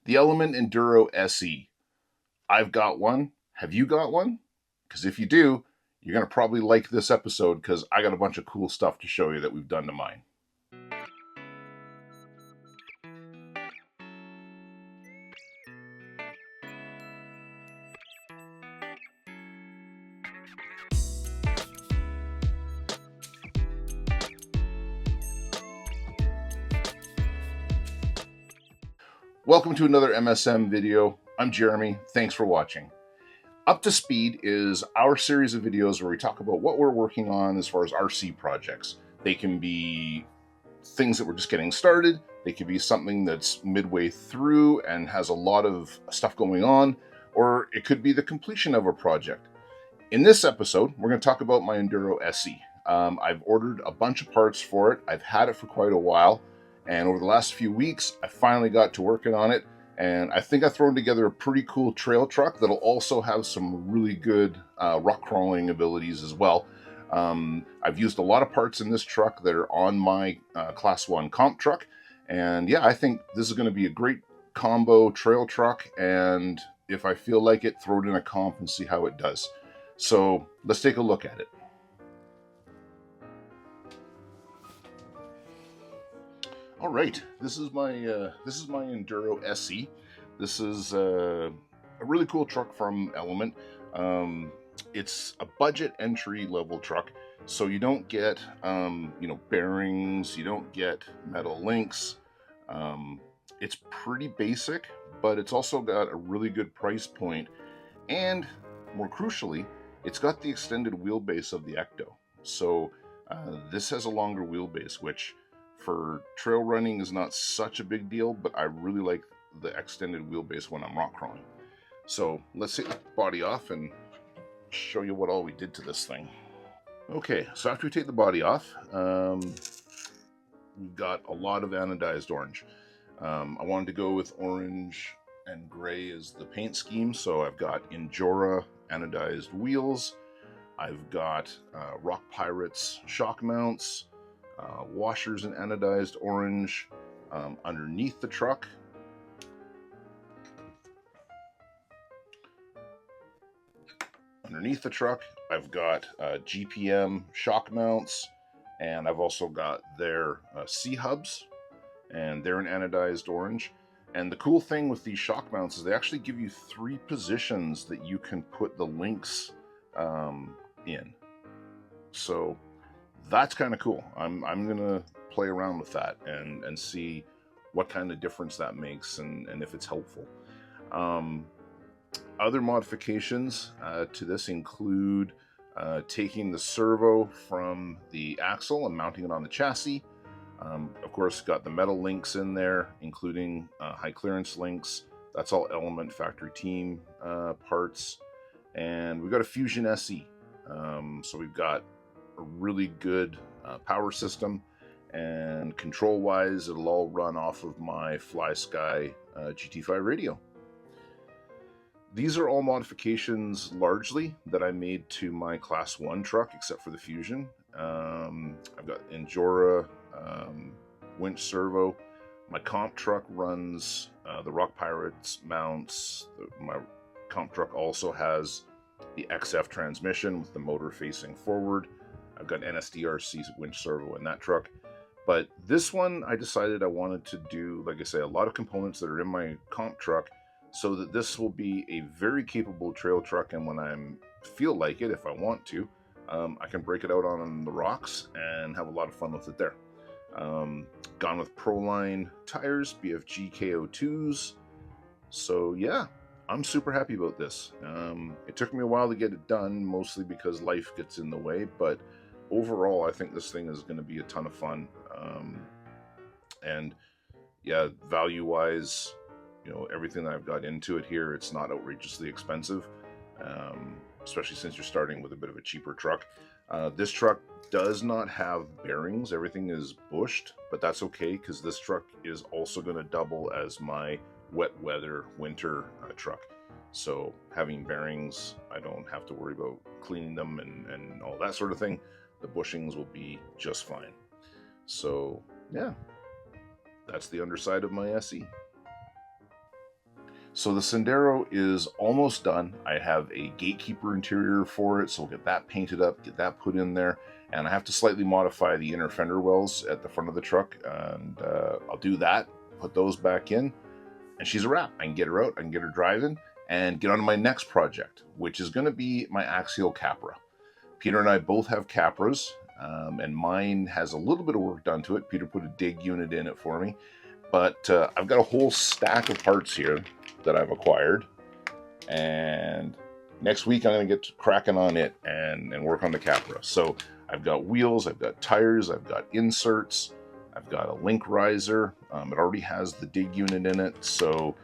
The Element Enduro SE. I've got one. Have you got one? Because if you do, you're going to probably like this episode because I got a bunch of cool stuff to show you that we've done to mine. Welcome to another MSM video. I'm Jeremy. Thanks for watching. Up to Speed is our series of videos where we talk about what we're working on as far as RC projects. They can be things that we're just getting started. They could be something that's midway through and has a lot of stuff going on, or it could be the completion of a project. In this episode, we're going to talk about my Enduro SE. I've ordered a bunch of parts for it. I've had it for quite a while, and over the last few weeks, I finally got to working on it. And I think I've thrown together a pretty cool trail truck that'll also have some really good rock crawling abilities as well. I've used a lot of parts in this truck that are on my Class 1 comp truck. And yeah, I think this is going to be a great combo trail truck. And if I feel like it, throw it in a comp and see how it does. So let's take a look at it. All right, this is my Enduro SE. This is a really cool truck from Element. It's a budget entry level truck, so you don't get bearings, you don't get metal links. It's pretty basic, but it's also got a really good price point, and more crucially, it's got the extended wheelbase of the Ecto. So this has a longer wheelbase, which for trail running is not such a big deal, but I really like the extended wheelbase when I'm rock crawling. So let's take the body off and show you what all we did to this thing. Okay, so after we take the body off, we've got a lot of anodized orange. I wanted to go with orange and gray as the paint scheme, so I've got Enduro anodized wheels. I've got Rock Pirates shock mounts, washers in anodized orange underneath the truck. Underneath the truck, I've got GPM shock mounts, and I've also got their C-hubs, and they're in anodized orange. And the cool thing with these shock mounts is they actually give you 3 positions that you can put the links in. So that's kind of cool. I'm gonna play around with that and see what kind of difference that makes and if it's helpful. Other modifications to this include taking the servo from the axle and mounting it on the chassis. Of course, got the metal links in there, including high clearance links. That's all Element factory team parts. And we've got a Fusion SE. So we've got a really good power system, and control wise it'll all run off of my FlySky GT5 radio. These are all modifications largely that I made to my Class 1 truck except for the Fusion. I've got Enduro winch servo. My comp truck runs the Rock Pirates mounts. My comp truck also has the XF transmission with the motor facing forward. I've got NSD-RC winch servo in that truck. But this one, I decided I wanted to do, like I say, a lot of components that are in my comp truck so that this will be a very capable trail truck. And when I feel like it, if I want to, I can break it out on the rocks and have a lot of fun with it there. Gone with Proline tires, BFG KO2s. So yeah, I'm super happy about this. It took me a while to get it done, mostly because life gets in the way, but overall, I think this thing is going to be a ton of fun. And yeah, value-wise, everything that I've got into it here, it's not outrageously expensive, especially since you're starting with a bit of a cheaper truck. This truck does not have bearings. Everything is bushed, but that's okay because this truck is also going to double as my wet weather winter truck. So having bearings, I don't have to worry about cleaning them and all that sort of thing. The bushings will be just fine. So yeah, that's the underside of my SE. So the Sendero is almost done. I have a gatekeeper interior for it, so we'll get that painted up, get that put in there, and I have to slightly modify the inner fender wells at the front of the truck, and I'll do that, put those back in, and she's a wrap. I can get her out, I can get her driving, and get on to my next project, which is going to be my axial Capra. Peter and I both have Capras, and mine has a little bit of work done to it. Peter put a dig unit in it for me, but I've got a whole stack of parts here that I've acquired, and next week I'm going to get cracking on it and work on the Capra. So I've got wheels, I've got tires, I've got inserts, I've got a link riser. It already has the dig unit in it, so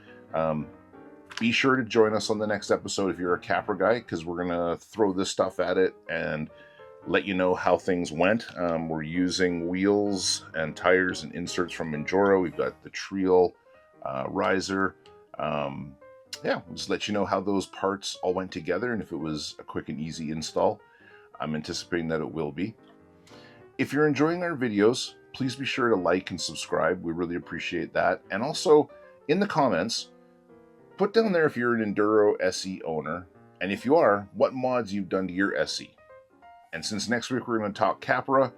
be sure to join us on the next episode if you're a Capra guy, because we're going to throw this stuff at it and let you know how things went. We're using wheels and tires and inserts from Enduro. We've got the Trial riser. Yeah, we'll just let you know how those parts all went together and if it was a quick and easy install. I'm anticipating that it will be. If you're enjoying our videos, please be sure to like and subscribe. We really appreciate that. And also, in the comments, put down there if you're an Enduro SE owner, and if you are, what mods you've done to your SE. And since next week we're going to talk Capra,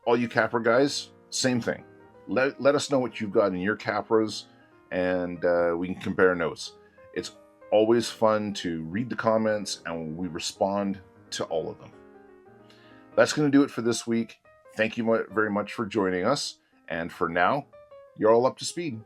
all you Capra guys, same thing. Let us know what you've got in your Capras, and we can compare notes. It's always fun to read the comments, and we respond to all of them. That's going to do it for this week. Thank you very much for joining us, and for now, you're all up to speed.